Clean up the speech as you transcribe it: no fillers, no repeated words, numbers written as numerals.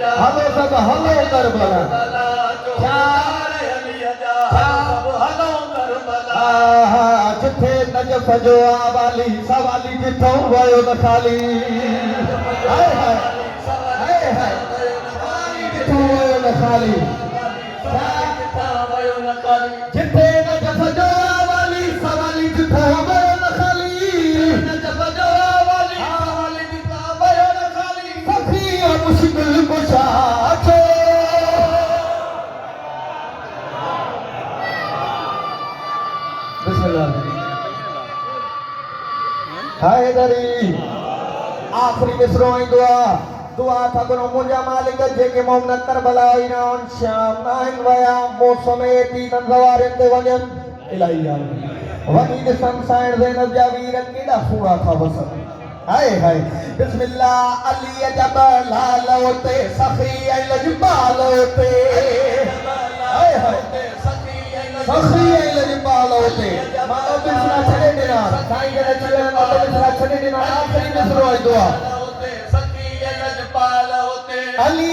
hello सब hello Karbala जिथे Najaf जो आवाली सवाली जिथों वयो न खाली हाय हाय हाय हाय जिथों वयो न खाली जिथे नजफ जो आवाली सवाली जिथों वयो न खाली नजफ जो आवाली सवाली जिथों वयो न खाली सखी मुश्किल कुशा हैदरी आखिरी मिसरो आई दुआ था गुनो मुंजा मालिक जेके मोहम्मद करबला ईरान शाम नाइन वया मौसम एती नज़वारन ते वजन इलाही वनी दिसन साइड दे नजा वीर केड़ा सूड़ा था बस हाय हाय बिस्मिल्लाह अली जबल लालोते सखी लजबालोते हाय हाय सखी लजबालोते मानो बिस्ना छड़े दिना साईं के चले मानो बिस्ना छड़े दिना आखिरी मिसरो आई दुआ अली